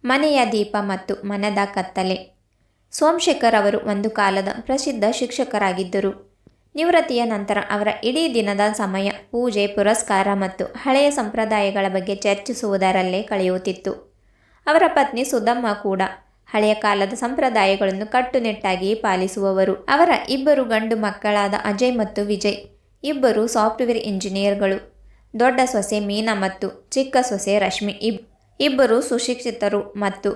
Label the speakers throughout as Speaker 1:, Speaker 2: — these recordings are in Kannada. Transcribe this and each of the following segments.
Speaker 1: ಮನೆಯ ದೀಪ ಮತ್ತು ಮನದ ಕತ್ತಲೆ. ಸೋಮಶೇಖರ್ ಅವರು ಒಂದು ಕಾಲದ ಪ್ರಸಿದ್ಧ ಶಿಕ್ಷಕರಾಗಿದ್ದರು. ನಿವೃತ್ತಿಯ ನಂತರ ಅವರ ಇಡೀ ದಿನದ ಸಮಯ ಪೂಜೆ, ಪುರಸ್ಕಾರ ಮತ್ತು ಹಳೆಯ ಸಂಪ್ರದಾಯಗಳ ಬಗ್ಗೆ ಚರ್ಚಿಸುವುದರಲ್ಲೇ ಕಳೆಯುತ್ತಿತ್ತು. ಅವರ ಪತ್ನಿ ಸುಧಮ್ಮ ಕೂಡ ಹಳೆಯ ಕಾಲದ ಸಂಪ್ರದಾಯಗಳನ್ನು ಕಟ್ಟುನಿಟ್ಟಾಗಿ ಪಾಲಿಸುವವರು. ಅವರ ಇಬ್ಬರು ಗಂಡು ಮಕ್ಕಳಾದ ಅಜಯ್ ಮತ್ತು ವಿಜಯ್ ಇಬ್ಬರು ಸಾಫ್ಟ್ವೇರ್ ಇಂಜಿನಿಯರ್ಗಳು. ದೊಡ್ಡ ಸೊಸೆ ಮೀನಾ ಮತ್ತು ಚಿಕ್ಕ ಸೊಸೆ ರಶ್ಮಿ ಇಬ್ಬರು ಸುಶಿಕ್ಷಿತರು ಮತ್ತು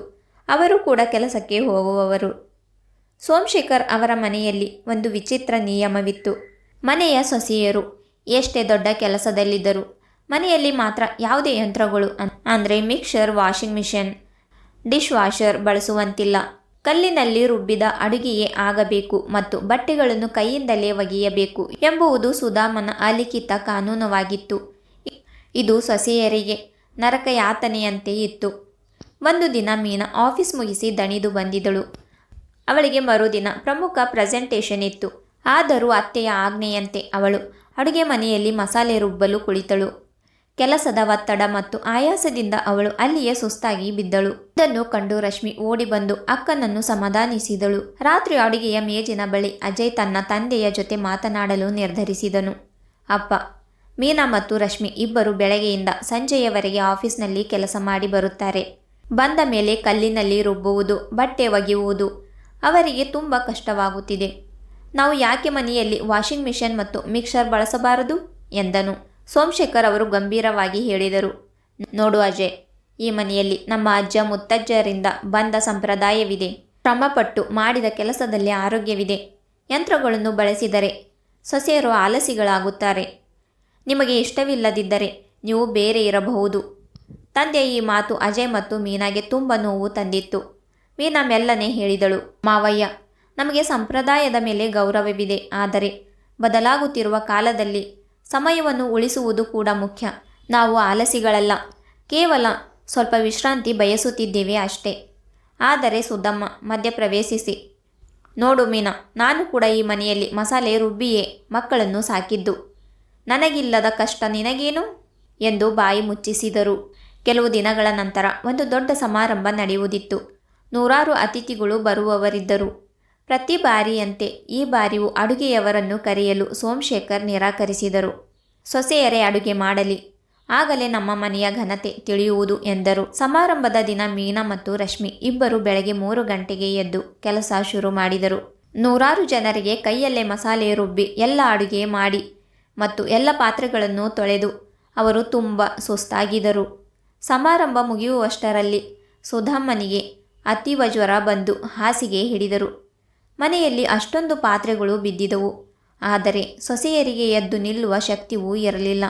Speaker 1: ಅವರು ಕೂಡ ಕೆಲಸಕ್ಕೆ ಹೋಗುವವರು. ಸೋಮಶೇಖರ್ ಅವರ ಮನೆಯಲ್ಲಿ ಒಂದು ವಿಚಿತ್ರ ನಿಯಮವಿತ್ತು. ಮನೆಯ ಸೊಸೆಯರು ಎಷ್ಟೇ ದೊಡ್ಡ ಕೆಲಸದಲ್ಲಿದ್ದರೂ ಮನೆಯಲ್ಲಿ ಮಾತ್ರ ಯಾವುದೇ ಯಂತ್ರಗಳು ಅಂದರೆ mixer, washing machine, dish washer ಬಳಸುವಂತಿಲ್ಲ. ಕಲ್ಲಿನಲ್ಲಿ ರುಬ್ಬಿದ ಅಡುಗೆಯೇ ಆಗಬೇಕು ಮತ್ತು ಬಟ್ಟೆಗಳನ್ನು ಕೈಯಿಂದಲೇ ಒಗೆಯಬೇಕು ಎಂಬುದು ಸುಧಾಮನ ಅಲಿಖಿತ ಕಾನೂನವಾಗಿತ್ತು. ಇದು ಸೊಸೆಯರಿಗೆ ನರಕಯಾತನೆಯಂತೆ ಇತ್ತು. ಒಂದು ದಿನ ಮೀನಾ ಆಫೀಸ್ ಮುಗಿಸಿ ದಣಿದು ಬಂದಿದ್ದಳು. ಅವಳಿಗೆ ಮರುದಿನ ಪ್ರಮುಖ ಪ್ರೆಸೆಂಟೇಷನ್ ಇತ್ತು. ಆದರೂ ಅತ್ತೆಯ ಆಜ್ಞೆಯಂತೆ ಅವಳು ಅಡುಗೆ ಮನೆಯಲ್ಲಿ ಮಸಾಲೆ ರುಬ್ಬಲು ಕುಳಿತಳು. ಕೆಲಸದ ಒತ್ತಡ ಮತ್ತು ಆಯಾಸದಿಂದ ಅವಳು ಅಲ್ಲಿಯೇ ಸುಸ್ತಾಗಿ ಬಿದ್ದಳು. ಇದನ್ನು ಕಂಡು ರಶ್ಮಿ ಓಡಿ ಬಂದು ಅಕ್ಕನನ್ನು ಸಮಾಧಾನಿಸಿದಳು. ರಾತ್ರಿ ಅಡುಗೆಯ ಮೇಜಿನ ಬಳಿ ಅಜಯ್ ತನ್ನ ತಂದೆಯ ಜೊತೆ ಮಾತನಾಡಲು ನಿರ್ಧರಿಸಿದನು. ಅಪ್ಪ, ಮೀನಾ ಮತ್ತು ರಶ್ಮಿ ಇಬ್ಬರು ಬೆಳಗ್ಗೆಯಿಂದ ಸಂಜೆಯವರೆಗೆ ಆಫೀಸ್ನಲ್ಲಿ ಕೆಲಸ ಮಾಡಿ ಬರುತ್ತಾರೆ. ಬಂದ ಮೇಲೆ ಕಲ್ಲಿನಲ್ಲಿ ರುಬ್ಬುವುದು, ಬಟ್ಟೆ ಒಗೆಯುವುದು ಅವರಿಗೆ ತುಂಬ ಕಷ್ಟವಾಗುತ್ತಿದೆ. ನಾವು ಯಾಕೆ ಮನೆಯಲ್ಲಿ ವಾಷಿಂಗ್ ಮಿಷನ್ ಮತ್ತು ಮಿಕ್ಸರ್ ಬಳಸಬಾರದು ಎಂದನು. ಸೋಮಶೇಖರ್ ಅವರು ಗಂಭೀರವಾಗಿ ಹೇಳಿದರು, ನೋಡು ಅಜಯ್, ಈ ಮನೆಯಲ್ಲಿ ನಮ್ಮ ಅಜ್ಜ ಮುತ್ತಜ್ಜರಿಂದ ಬಂದ ಸಂಪ್ರದಾಯವಿದೆ. ಶ್ರಮಪಟ್ಟು ಮಾಡಿದ ಕೆಲಸದಲ್ಲಿ ಆರೋಗ್ಯವಿದೆ. ಯಂತ್ರಗಳನ್ನು ಬಳಸಿದರೆ ಸೊಸೆಯರು ಆಲಸಿಗಳಾಗುತ್ತಾರೆ. ನಿಮಗೆ ಇಷ್ಟವಿಲ್ಲದಿದ್ದರೆ ನೀವು ಬೇರೆ ಇರಬಹುದು. ತಂದೆಯ ಈ ಮಾತು ಅಜಯ್ ಮತ್ತು ಮೀನಾಗೆ ತುಂಬ ನೋವು ತಂದಿತ್ತು. ಮೀನಾ ಮೆಲ್ಲನೆ ಹೇಳಿದಳು, ಮಾವಯ್ಯ, ನಮಗೆ ಸಂಪ್ರದಾಯದ ಮೇಲೆ ಗೌರವವಿದೆ. ಆದರೆ ಬದಲಾಗುತ್ತಿರುವ ಕಾಲದಲ್ಲಿ ಸಮಯವನ್ನು ಉಳಿಸುವುದು ಕೂಡ ಮುಖ್ಯ. ನಾವು ಆಲಸಿಗಳಲ್ಲ, ಕೇವಲ ಸ್ವಲ್ಪ ವಿಶ್ರಾಂತಿ ಬಯಸುತ್ತಿದ್ದೇವೆ ಅಷ್ಟೇ. ಆದರೆ ಸುಧಮ್ಮ ಮಧ್ಯಪ್ರವೇಶಿಸಿ, ನೋಡು ಮೀನಾ, ನಾನು ಕೂಡ ಈ ಮನೆಯಲ್ಲಿ ಮಸಾಲೆ ರುಬ್ಬಿಯೇ ಮಕ್ಕಳನ್ನು ಸಾಕಿದ್ದು. ನನಗಿಲ್ಲದ ಕಷ್ಟ ನಿನಗೇನು ಎಂದು ಬಾಯಿ ಮುಚ್ಚಿಸಿದರು. ಕೆಲವು ದಿನಗಳ ನಂತರ ಒಂದು ದೊಡ್ಡ ಸಮಾರಂಭ ನಡೆಯುವುದಿತ್ತು. ನೂರಾರು ಅತಿಥಿಗಳು ಬರುವವರಿದ್ದರು. ಪ್ರತಿ ಬಾರಿಯಂತೆ ಈ ಬಾರಿಯೂ ಅಡುಗೆಯವರನ್ನು ಕರೆಯಲು ಸೋಮಶೇಖರ್ ನಿರಾಕರಿಸಿದರು. ಸೊಸೆಯರೇ ಅಡುಗೆ ಮಾಡಲಿ, ಆಗಲೇ ನಮ್ಮ ಮನೆಯ ಘನತೆ ತಿಳಿಯುವುದು ಎಂದರು. ಸಮಾರಂಭದ ದಿನ ಮೀನಾ ಮತ್ತು ರಶ್ಮಿ ಇಬ್ಬರು ಬೆಳಗ್ಗೆ 3 ಗಂಟೆಗೆ ಎದ್ದು ಕೆಲಸ ಶುರು ಮಾಡಿದರು. ನೂರಾರು ಜನರಿಗೆ ಕೈಯಲ್ಲೇ ಮಸಾಲೆ ರುಬ್ಬಿ ಎಲ್ಲ ಅಡುಗೆ ಮಾಡಿ ಮತ್ತು ಎಲ್ಲ ಪಾತ್ರೆಗಳನ್ನು ತೊಳೆದು ಅವರು ತುಂಬ ಸುಸ್ತಾಗಿದ್ದರು. ಸಮಾರಂಭ ಮುಗಿಯುವಷ್ಟರಲ್ಲಿ ಸುಧಮ್ಮನಿಗೆ ಅತೀವ ಜ್ವರ ಬಂದು ಹಾಸಿಗೆ ಹಿಡಿದರು. ಮನೆಯಲ್ಲಿ ಅಷ್ಟೊಂದು ಪಾತ್ರೆಗಳು ಬಿದ್ದಿದ್ದವು. ಆದರೆ ಸೊಸೆಯರಿಗೆ ಎದ್ದು ನಿಲ್ಲುವ ಶಕ್ತಿಯೂ ಇರಲಿಲ್ಲ.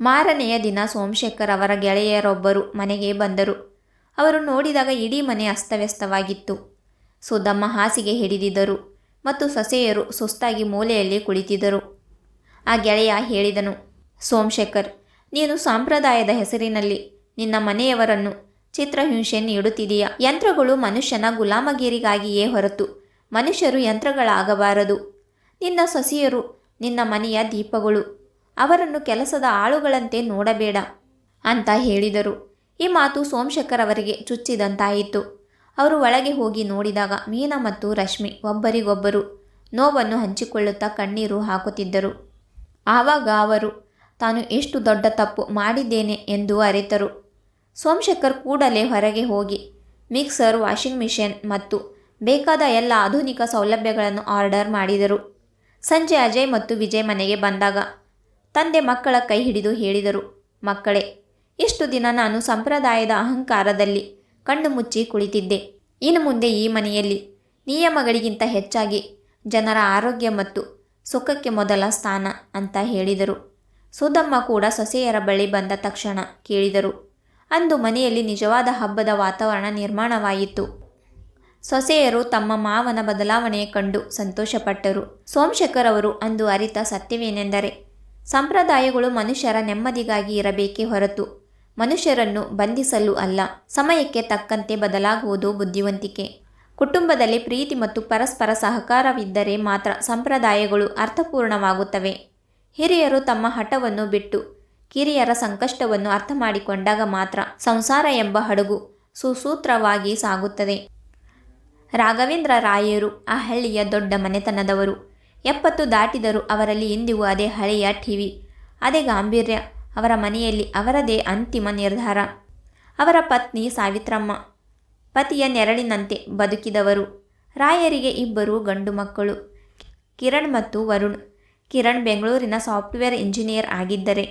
Speaker 1: ಮಾರನೆಯ ದಿನ ಸೋಮಶೇಖರ್ ಅವರ ಗೆಳೆಯರೊಬ್ಬರು ಮನೆಗೆ ಬಂದರು. ಅವರು ನೋಡಿದಾಗ ಇಡೀ ಮನೆ ಅಸ್ತವ್ಯಸ್ತವಾಗಿತ್ತು. ಸುಧಮ್ಮ ಹಾಸಿಗೆ ಹಿಡಿದಿದ್ದರು ಮತ್ತು ಸೊಸೆಯರು ಸುಸ್ತಾಗಿ ಮೂಲೆಯಲ್ಲಿ ಕುಳಿತಿದ್ದರು. ಆ ಗೆಳೆಯ ಹೇಳಿದನು, ಸೋಮಶೇಖರ್, ನೀನು ಸಂಪ್ರದಾಯದ ಹೆಸರಿನಲ್ಲಿ ನಿನ್ನ ಮನೆಯವರನ್ನು ಚಿತ್ರಹಿಂಸೆ ನೀಡುತ್ತಿದೆಯಾ? ಯಂತ್ರಗಳು ಮನುಷ್ಯನ ಗುಲಾಮಗಿರಿಗಾಗಿಯೇ ಹೊರತು ಮನುಷ್ಯರು ಯಂತ್ರಗಳಾಗಬಾರದು. ನಿನ್ನ ಸೊಸೆಯರು ನಿನ್ನ ಮನೆಯ ದೀಪಗಳು. ಅವರನ್ನು ಕೆಲಸದ ಆಳುಗಳಂತೆ ನೋಡಬೇಡ ಅಂತ ಹೇಳಿದರು. ಈ ಮಾತು ಸೋಮಶೇಖರ್ ಅವರಿಗೆ ಚುಚ್ಚಿದಂತಾಯಿತು. ಅವರು ಒಳಗೆ ಹೋಗಿ ನೋಡಿದಾಗ ಮೀನಾ ಮತ್ತು ರಶ್ಮಿ ಒಬ್ಬರಿಗೊಬ್ಬರು ನೋವನ್ನು ಹಂಚಿಕೊಳ್ಳುತ್ತಾ ಕಣ್ಣೀರು ಹಾಕುತ್ತಿದ್ದರು. ಆವಾಗ ಅವರು ತಾನು ಎಷ್ಟು ದೊಡ್ಡ ತಪ್ಪು ಮಾಡಿದ್ದೇನೆ ಎಂದು ಅರಿತರು. ಸೋಮಶೇಖರ್ ಕೂಡಲೇ ಹೊರಗೆ ಹೋಗಿ ಮಿಕ್ಸರ್, ವಾಷಿಂಗ್ ಮಿಷನ್ ಮತ್ತು ಬೇಕಾದ ಎಲ್ಲ ಆಧುನಿಕ ಸೌಲಭ್ಯಗಳನ್ನು ಆರ್ಡರ್ ಮಾಡಿದರು. ಸಂಜೆ ಅಜಯ್ ಮತ್ತು ವಿಜಯ್ ಮನೆಗೆ ಬಂದಾಗ ತಂದೆ ಮಕ್ಕಳ ಕೈ ಹಿಡಿದು ಹೇಳಿದರು, ಮಕ್ಕಳೇ, ಇಷ್ಟು ದಿನ ನಾನು ಸಂಪ್ರದಾಯದ ಅಹಂಕಾರದಲ್ಲಿ ಕಣ್ಣು ಮುಚ್ಚಿ ಕುಳಿತಿದ್ದೆ. ಇನ್ನು ಮುಂದೆ ಈ ಮನೆಯಲ್ಲಿ ನಿಯಮಗಳಿಗಿಂತ ಹೆಚ್ಚಾಗಿ ಜನರ ಆರೋಗ್ಯ ಮತ್ತು ಸುಖಕ್ಕೆ ಮೊದಲ ಸ್ಥಾನ ಅಂತ ಹೇಳಿದರು. ಸುಧಮ್ಮ ಕೂಡ ಸೊಸೆಯರ ಬಳಿ ಬಂದ ತಕ್ಷಣ ಕೇಳಿದರು. ಅಂದು ಮನೆಯಲ್ಲಿ ನಿಜವಾದ ಹಬ್ಬದ ವಾತಾವರಣ ನಿರ್ಮಾಣವಾಯಿತು. ಸೊಸೆಯರು ತಮ್ಮ ಮಾವನ ಬದಲಾವಣೆ ಕಂಡು ಸಂತೋಷಪಟ್ಟರು. ಸೋಮಶೇಖರ್ ಅವರು ಅಂದು ಅರಿತ ಸತ್ಯವೇನೆಂದರೆ, ಸಂಪ್ರದಾಯಗಳು ಮನುಷ್ಯರ ನೆಮ್ಮದಿಗಾಗಿ ಇರಬೇಕೇ ಹೊರತು ಮನುಷ್ಯರನ್ನು ಬಂಧಿಸಲು ಅಲ್ಲ. ಸಮಯಕ್ಕೆ ತಕ್ಕಂತೆ ಬದಲಾಗುವುದು ಬುದ್ಧಿವಂತಿಕೆ. ಕುಟುಂಬದಲ್ಲಿ ಪ್ರೀತಿ ಮತ್ತು ಪರಸ್ಪರ ಸಹಕಾರವಿದ್ದರೆ ಮಾತ್ರ ಸಂಪ್ರದಾಯಗಳು ಅರ್ಥಪೂರ್ಣವಾಗುತ್ತವೆ. ಹಿರಿಯರು ತಮ್ಮ ಹಠವನ್ನು ಬಿಟ್ಟು ಕಿರಿಯರ ಸಂಕಷ್ಟವನ್ನು ಅರ್ಥ ಮಾಡಿಕೊಂಡಾಗ ಮಾತ್ರ ಸಂಸಾರ ಎಂಬ ಹಡಗು ಸುಸೂತ್ರವಾಗಿ ಸಾಗುತ್ತದೆ. ರಾಘವೇಂದ್ರ ರಾಯರು ಆ ಹಳ್ಳಿಯ ದೊಡ್ಡ ಮನೆತನದವರು. 70 ದಾಟಿದರೂ ಅವರಲ್ಲಿ ಇಂದಿಗೂ ಅದೇ ಹಳೆಯ ಟಿವಿ, ಅದೇ ಗಾಂಭೀರ್ಯ. ಅವರ ಮನೆಯಲ್ಲಿ ಅವರದೇ ಅಂತಿಮ ನಿರ್ಧಾರ. ಅವರ ಪತ್ನಿ ಸಾವಿತ್ರಮ್ಮ ಪತಿಯ ನೆರಳಿನಂತೆ ಬದುಕಿದವರು. ರಾಯರಿಗೆ 2 ಗಂಡು ಮಕ್ಕಳು, ಕಿರಣ್ ಮತ್ತು ವರುಣ್. ಕಿರಣ್ ಬೆಂಗಳೂರಿನ ಸಾಫ್ಟ್ವೇರ್ ಇಂಜಿನಿಯರ್ ಆಗಿದ್ದರೆ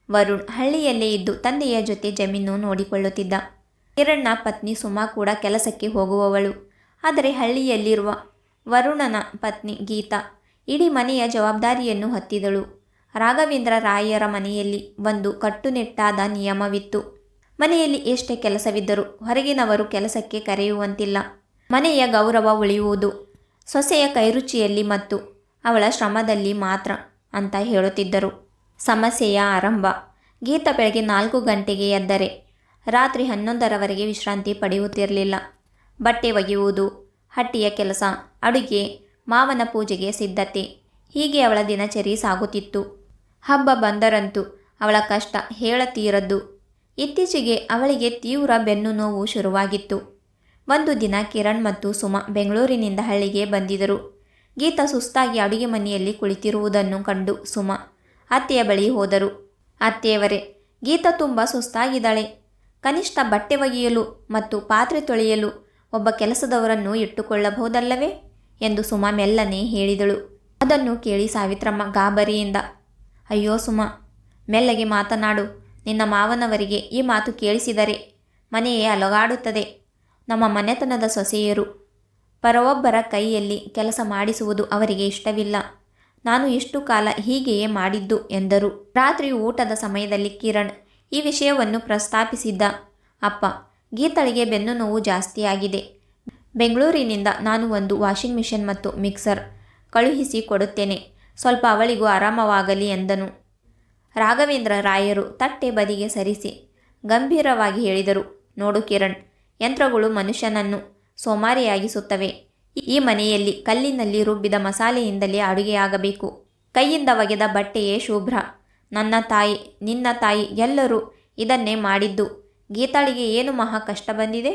Speaker 1: ವರುಣ್ ಹಳ್ಳಿಯಲ್ಲೇ ಇದ್ದು ತಂದೆಯ ಜೊತೆ ಜಮೀನು ನೋಡಿಕೊಳ್ಳುತ್ತಿದ್ದ. ಕಿರಣ್ನ ಪತ್ನಿ ಸುಮಾ ಕೂಡ ಕೆಲಸಕ್ಕೆ ಹೋಗುವವಳು. ಆದರೆ ಹಳ್ಳಿಯಲ್ಲಿರುವ ವರುಣನ ಪತ್ನಿ ಗೀತಾ ಇಡೀ ಮನೆಯ ಜವಾಬ್ದಾರಿಯನ್ನು ಹೊತ್ತಿದಳು. ರಾಘವೇಂದ್ರ ರಾಯರ ಮನೆಯಲ್ಲಿ ಒಂದು ಕಟ್ಟುನಿಟ್ಟಾದ ನಿಯಮವಿತ್ತು. ಮನೆಯಲ್ಲಿ ಎಷ್ಟೇ ಕೆಲಸವಿದ್ದರೂ ಹೊರಗಿನವರು ಕೆಲಸಕ್ಕೆ ಕರೆಯುವಂತಿಲ್ಲ. ಮನೆಯ ಗೌರವ ಉಳಿಯುವುದು ಸೊಸೆಯ ಕೈರುಚಿಯಲ್ಲಿ ಮತ್ತು ಅವಳ ಶ್ರಮದಲ್ಲಿ ಮಾತ್ರ ಅಂತ ಹೇಳುತ್ತಿದ್ದರು. ಸಮಸ್ಯೆಯ ಆರಂಭ. ಗೀತಾ ಬೆಳಗ್ಗೆ 4 ಗಂಟೆಗೆ ಎದ್ದರೆ ರಾತ್ರಿ 11ರವರೆಗೆ ವಿಶ್ರಾಂತಿ ಪಡೆಯುತ್ತಿರಲಿಲ್ಲ. ಬಟ್ಟೆ ಒಗೆಯುವುದು, ಹಟ್ಟಿಯ ಕೆಲಸ, ಅಡುಗೆ, ಮಾವನ ಪೂಜೆಗೆ ಸಿದ್ಧತೆ, ಹೀಗೆ ಅವಳ ದಿನಚರಿ ಸಾಗುತ್ತಿತ್ತು. ಹಬ್ಬ ಬಂದರಂತೂ ಅವಳ ಕಷ್ಟ ಹೇಳತೀರದ್ದು. ಇತ್ತೀಚೆಗೆ ಅವಳಿಗೆ ತೀವ್ರ ಬೆನ್ನು ನೋವು ಶುರುವಾಗಿತ್ತು. ಒಂದು ದಿನ ಕಿರಣ್ ಮತ್ತು ಸುಮಾ ಬೆಂಗಳೂರಿನಿಂದ ಹಳ್ಳಿಗೆ ಬಂದಿದ್ದರು. ಗೀತಾ ಸುಸ್ತಾಗಿ ಅಡುಗೆ ಮನೆಯಲ್ಲಿ ಕುಳಿತಿರುವುದನ್ನು ಕಂಡು ಸುಮಾ ಅತ್ತೆಯ ಬಳಿ ಹೋದರು. ಅತ್ತೆಯವರೇ, ಗೀತಾ ತುಂಬ ಸುಸ್ತಾಗಿದ್ದಾಳೆ. ಕನಿಷ್ಠ ಬಟ್ಟೆ ಒಗೆಯಲು ಮತ್ತು ಪಾತ್ರೆ ತೊಳೆಯಲು ಒಬ್ಬ ಕೆಲಸದವರನ್ನು ಇಟ್ಟುಕೊಳ್ಳಬಹುದಲ್ಲವೇ ಎಂದು ಸುಮಾ ಮೆಲ್ಲನೆ ಹೇಳಿದಳು. ಅದನ್ನು ಕೇಳಿ ಸಾವಿತ್ರಮ್ಮ ಗಾಬರಿಯಿಂದ, ಅಯ್ಯೋ ಸುಮಾ, ಮೆಲ್ಲಗೆ ಮಾತನಾಡು. ನಿನ್ನ ಮಾವನವರಿಗೆ ಈ ಮಾತು ಕೇಳಿಸಿದರೆ ಮನೆಯೇ ಅಲಗಾಡುತ್ತದೆ. ನಮ್ಮ ಮನೆತನದ ಸೊಸೆಯರು ಪರವೊಬ್ಬರ ಕೈಯಲ್ಲಿ ಕೆಲಸ ಮಾಡಿಸುವುದು ಅವರಿಗೆ ಇಷ್ಟವಿಲ್ಲ. ನಾನು ಇಷ್ಟು ಕಾಲ ಹೀಗೆಯೇ ಮಾಡಿದ್ದು ಎಂದರು. ರಾತ್ರಿ ಊಟದ ಸಮಯದಲ್ಲಿ ಕಿರಣ್ ಈ ವಿಷಯವನ್ನು ಪ್ರಸ್ತಾಪಿಸಿದ್ದ. ಅಪ್ಪ, ಗೀತಾಳಿಗೆ ಬೆನ್ನು ನೋವು ಜಾಸ್ತಿಯಾಗಿದೆ. ಬೆಂಗಳೂರಿನಿಂದ ನಾನು ಒಂದು ವಾಷಿಂಗ್ ಮಿಷನ್ ಮತ್ತು ಮಿಕ್ಸರ್ ಕಳುಹಿಸಿ ಕೊಡುತ್ತೇನೆ. ಸ್ವಲ್ಪ ಅವಳಿಗೂ ಆರಾಮವಾಗಲಿ ಎಂದನು. ರಾಘವೇಂದ್ರ ರಾಯರು ತಟ್ಟೆ ಬದಿಗೆ ಸರಿಸಿ ಗಂಭೀರವಾಗಿ ಹೇಳಿದರು, ನೋಡು ಕಿರಣ್, ಯಂತ್ರಗಳು ಮನುಷ್ಯನನ್ನು ಸೋಮಾರಿಯಾಗಿಸುತ್ತವೆ. ಈ ಮನೆಯಲ್ಲಿ ಕಲ್ಲಿನಲ್ಲಿ ರುಬ್ಬಿದ ಮಸಾಲೆಯಿಂದಲೇ ಅಡುಗೆಯಾಗಬೇಕು. ಕೈಯಿಂದ ಒಗೆದ ಬಟ್ಟೆಯೇ ಶುಭ್ರ. ನನ್ನ ತಾಯಿ, ನಿನ್ನ ತಾಯಿ ಎಲ್ಲರೂ ಇದನ್ನೇ ಮಾಡಿದ್ದು. ಗೀತಾಳಿಗೆ ಏನು ಮಹಾ ಕಷ್ಟ ಬಂದಿದೆ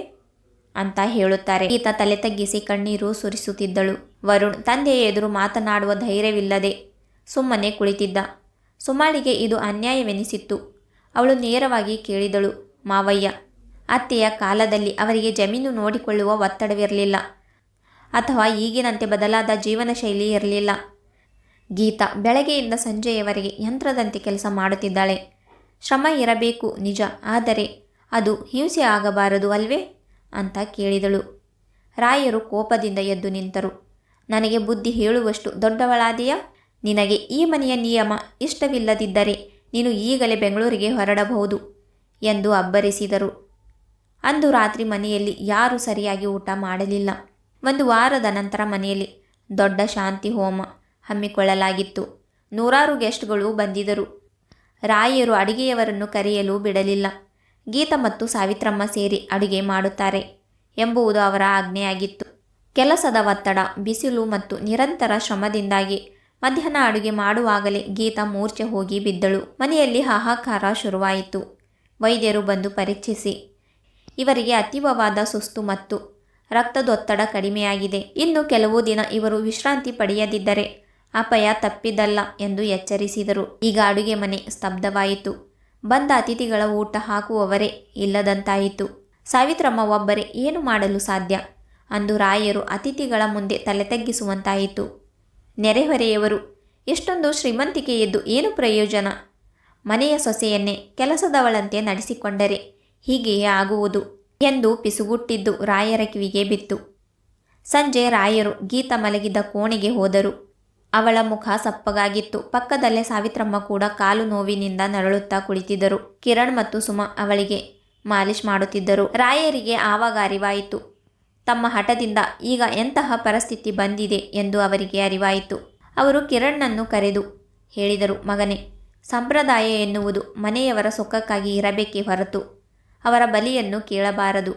Speaker 1: ಅಂತ ಹೇಳುತ್ತಾರೆ. ಗೀತಾ ತಲೆ ತಗ್ಗಿಸಿ ಕಣ್ಣೀರು ಸುರಿಸುತ್ತಿದ್ದಳು. ವರುಣ್ ತಂದೆಯ ಎದುರು ಮಾತನಾಡುವ ಧೈರ್ಯವಿಲ್ಲದೆ ಸುಮ್ಮನೆ ಕುಳಿತಿದ್ದ. ಸುಮಾಳಿಗೆ ಇದು ಅನ್ಯಾಯವೆನಿಸಿತ್ತು. ಅವಳು ನೇರವಾಗಿ ಕೇಳಿದಳು, ಮಾವಯ್ಯ, ಅತ್ತೆಯ ಕಾಲದಲ್ಲಿ ಅವರಿಗೆ ಜಮೀನು ನೋಡಿಕೊಳ್ಳುವ ಒತ್ತಡವಿರಲಿಲ್ಲ ಅಥವಾ ಈಗಿನಂತೆ ಬದಲಾದ ಜೀವನ ಶೈಲಿ ಇರಲಿಲ್ಲ. ಗೀತಾ ಬೆಳಗ್ಗೆಯಿಂದ ಸಂಜೆಯವರೆಗೆ ಯಂತ್ರದಂತೆ ಕೆಲಸ ಮಾಡುತ್ತಿದ್ದಾಳೆ. ಶ್ರಮ ಇರಬೇಕು ನಿಜ, ಆದರೆ ಅದು ಹಿಂಸೆ ಆಗಬಾರದು ಅಲ್ವೇ ಅಂತ ಕೇಳಿದಳು. ರಾಯರು ಕೋಪದಿಂದ ಎದ್ದು ನಿಂತರು. ನನಗೆ ಬುದ್ಧಿ ಹೇಳುವಷ್ಟು ದೊಡ್ಡವಳಾದೆಯಾ? ನಿನಗೆ ಈ ಮನೆಯ ನಿಯಮ ಇಷ್ಟವಿಲ್ಲದಿದ್ದರೆ ನೀನು ಈಗಲೇ ಬೆಂಗಳೂರಿಗೆ ಹೊರಡಬಹುದು ಎಂದು ಅಬ್ಬರಿಸಿದರು. ಅಂದು ರಾತ್ರಿ ಮನೆಯಲ್ಲಿ ಯಾರೂ ಸರಿಯಾಗಿ ಊಟ ಮಾಡಲಿಲ್ಲ. 1 ವಾರದ ನಂತರ ಮನೆಯಲ್ಲಿ ದೊಡ್ಡ ಶಾಂತಿ ಹೋಮ ಹಮ್ಮಿಕೊಳ್ಳಲಾಗಿತ್ತು. 100 ಗೆಸ್ಟ್ಗಳು ಬಂದಿದ್ದರು. ರಾಯರು ಅಡುಗೆಯವರನ್ನು ಕರೆಯಲು ಬಿಡಲಿಲ್ಲ. ಗೀತಾ ಮತ್ತು ಸಾವಿತ್ರಮ್ಮ ಸೇರಿ ಅಡುಗೆ ಮಾಡುತ್ತಾರೆ ಎಂಬುದು ಅವರ ಆಜ್ಞೆಯಾಗಿತ್ತು. ಕೆಲಸದ ಒತ್ತಡ, ಬಿಸಿಲು ಮತ್ತು ನಿರಂತರ ಶ್ರಮದಿಂದಾಗಿ ಮಧ್ಯಾಹ್ನ ಅಡುಗೆ ಮಾಡುವಾಗಲೇ ಗೀತಾ ಮೂರ್ಛೆ ಹೋಗಿ ಬಿದ್ದಳು. ಮನೆಯಲ್ಲಿ ಹಾಹಾಕಾರ ಶುರುವಾಯಿತು. ವೈದ್ಯರು ಬಂದು ಪರೀಕ್ಷಿಸಿ, ಇವರಿಗೆ ಅತೀವವಾದ ಸುಸ್ತು ಮತ್ತು ರಕ್ತದೊತ್ತಡ ಕಡಿಮೆಯಾಗಿದೆ. ಇನ್ನು ಕೆಲವು ದಿನ ಇವರು ವಿಶ್ರಾಂತಿ ಪಡೆಯದಿದ್ದರೆ ಅಪಾಯ ತಪ್ಪಿದ್ದಲ್ಲ ಎಂದು ಎಚ್ಚರಿಸಿದರು. ಈಗ ಅಡುಗೆ ಮನೆ ಸ್ತಬ್ಧವಾಯಿತು. ಬಂದ ಅತಿಥಿಗಳ ಊಟ ಹಾಕುವವರೇ ಇಲ್ಲದಂತಾಯಿತು. ಸಾವಿತ್ರಮ್ಮ ಒಬ್ಬರೇ ಏನು ಮಾಡಲು ಸಾಧ್ಯ? ಅಂದು ರಾಯರು ಅತಿಥಿಗಳ ಮುಂದೆ ತಲೆ ತಗ್ಗಿಸುವಂತಾಯಿತು. ನೆರೆಹೊರೆಯವರು, ಎಷ್ಟೊಂದು ಶ್ರೀಮಂತಿಕೆ ಇದ್ದು ಏನು ಪ್ರಯೋಜನ? ಮನೆಯ ಸೊಸೆಯನ್ನೇ ಕೆಲಸದವಳಂತೆ ನಡೆಸಿಕೊಂಡರೆ ಹೀಗೆಯೇ ಆಗುವುದು ಎಂದು ಪಿಸುಗುಟ್ಟಿದ್ದು ರಾಯರ ಕಿವಿಗೆ ಬಿತ್ತು. ಸಂಜೆ ರಾಯರು ಗೀತಾ ಮಲಗಿದ್ದ ಕೋಣೆಗೆ ಹೋದರು. ಅವಳ ಮುಖ ಸಪ್ಪಗಾಗಿತ್ತು. ಪಕ್ಕದಲ್ಲೇ ಸಾವಿತ್ರಮ್ಮ ಕೂಡ ಕಾಲು ನೋವಿನಿಂದ ನರಳುತ್ತಾ ಕುಳಿತಿದ್ದರು. ಕಿರಣ್ ಮತ್ತು ಸುಮಾ ಅವಳಿಗೆ ಮಾಲಿಶ್ ಮಾಡುತ್ತಿದ್ದರು. ರಾಯರಿಗೆ ಆವಾಗ ಅರಿವಾಯಿತು. ತಮ್ಮ ಹಠದಿಂದ ಈಗ ಎಂತಹ ಪರಿಸ್ಥಿತಿ ಬಂದಿದೆ ಎಂದು ಅವರಿಗೆ ಅರಿವಾಯಿತು. ಅವರು ಕಿರಣ್ಣನ್ನು ಕರೆದು ಹೇಳಿದರು, ಮಗನೇ, ಸಂಪ್ರದಾಯ ಎನ್ನುವುದು ಮನೆಯವರ ಸುಖಕ್ಕಾಗಿ ಇರಬೇಕೇ ಹೊರತು ಅವರ ಬಲಿಯನ್ನು ಕೇಳಬಾರದು.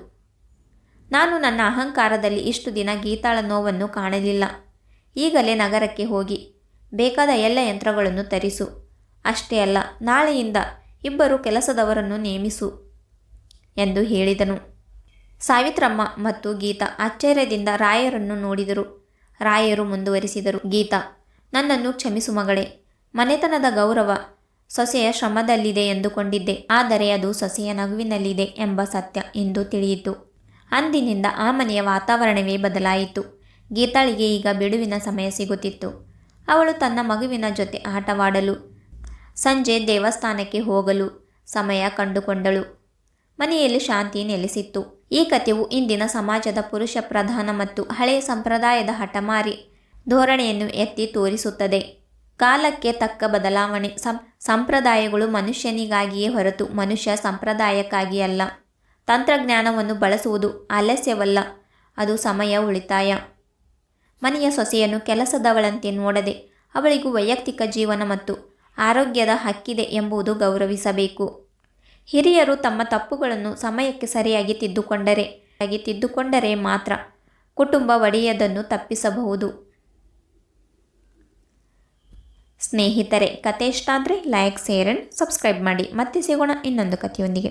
Speaker 1: ನಾನು ನನ್ನ ಅಹಂಕಾರದಲ್ಲಿ ಇಷ್ಟು ದಿನ ಗೀತಾಳ ನೋವನ್ನು ಕಾಣಲಿಲ್ಲ. ಈಗಲೇ ನಗರಕ್ಕೆ ಹೋಗಿ ಬೇಕಾದ ಎಲ್ಲ ಯಂತ್ರಗಳನ್ನು ತರಿಸು. ಅಷ್ಟೇ ಅಲ್ಲ, ನಾಳೆಯಿಂದ 2 ಕೆಲಸದವರನ್ನು ನೇಮಿಸು ಎಂದು ಹೇಳಿದನು. ಸಾವಿತ್ರಮ್ಮ ಮತ್ತು ಗೀತಾ ಆಶ್ಚರ್ಯದಿಂದ ರಾಯರನ್ನು ನೋಡಿದರು. ರಾಯರು ಮುಂದುವರಿಸಿದರು. ಗೀತಾ, ನನ್ನನ್ನು ಕ್ಷಮಿಸು ಮಗಳೇ. ಮನೆತನದ ಗೌರವ ಸೊಸೆಯ ಶ್ರಮದಲ್ಲಿದೆ ಎಂದುಕೊಂಡಿದ್ದೆ, ಆದರೆ ಅದು ಸೊಸೆಯ ನಗುವಿನಲ್ಲಿದೆ ಎಂಬ ಸತ್ಯ ಇಂದು ತಿಳಿಯಿತು. ಅಂದಿನಿಂದ ಆ ಮನೆಯ ವಾತಾವರಣವೇ ಬದಲಾಯಿತು. ಗೀತಾಳಿಗೆ ಈಗ ಬಿಡುವಿನ ಸಮಯ ಸಿಗುತ್ತಿತ್ತು. ಅವಳು ತನ್ನ ಮಗುವಿನ ಜೊತೆ ಆಟವಾಡಲು, ಸಂಜೆ ದೇವಸ್ಥಾನಕ್ಕೆ ಹೋಗಲು ಸಮಯ ಕಂಡುಕೊಂಡಳು. ಮನೆಯಲ್ಲಿ ಶಾಂತಿ ನೆಲೆಸಿತ್ತು. ಈ ಕಥೆಯು ಇಂದಿನ ಸಮಾಜದ ಪುರುಷ ಪ್ರಧಾನ ಮತ್ತು ಹಳೆಯ ಸಂಪ್ರದಾಯದ ಹಠಮಾರಿ ಧೋರಣೆಯನ್ನು ಎತ್ತಿ ತೋರಿಸುತ್ತದೆ. ಕಾಲಕ್ಕೆ ತಕ್ಕ ಬದಲಾವಣೆ. ಸಂಪ್ರದಾಯಗಳು ಮನುಷ್ಯನಿಗಾಗಿಯೇ ಹೊರತು ಮನುಷ್ಯ ಸಂಪ್ರದಾಯಕ್ಕಾಗಿ ಅಲ್ಲ. ತಂತ್ರಜ್ಞಾನವನ್ನು ಬಳಸುವುದು ಆಲಸ್ಯವಲ್ಲ, ಅದು ಸಮಯ ಉಳಿತಾಯ. ಮನೆಯ ಸೊಸೆಯನ್ನು ಕೆಲಸದವಳಂತೆ ನೋಡದೆ ಅವಳಿಗೂ ವೈಯಕ್ತಿಕ ಜೀವನ ಮತ್ತು ಆರೋಗ್ಯದ ಹಕ್ಕಿದೆ ಎಂಬುದು ಗೌರವಿಸಬೇಕು. ಹಿರಿಯರು ತಮ್ಮ ತಪ್ಪುಗಳನ್ನು ಸಮಯಕ್ಕೆ ಸರಿಯಾಗಿ ತಿದ್ದುಕೊಂಡರೆ ಮಾತ್ರ ಕುಟುಂಬ ಒಡೆಯದನ್ನು ತಪ್ಪಿಸಬಹುದು. ಸ್ನೇಹಿತರೆ, ಕತೆ ಇಷ್ಟ ಆದರೆ ಲೈಕ್, ಶೇರ್ ಆ್ಯಂಡ್ ಸಬ್ಸ್ಕ್ರೈಬ್ ಮಾಡಿ. ಮತ್ತೆ ಸಿಗೋಣ ಇನ್ನೊಂದು ಕಥೆಯೊಂದಿಗೆ.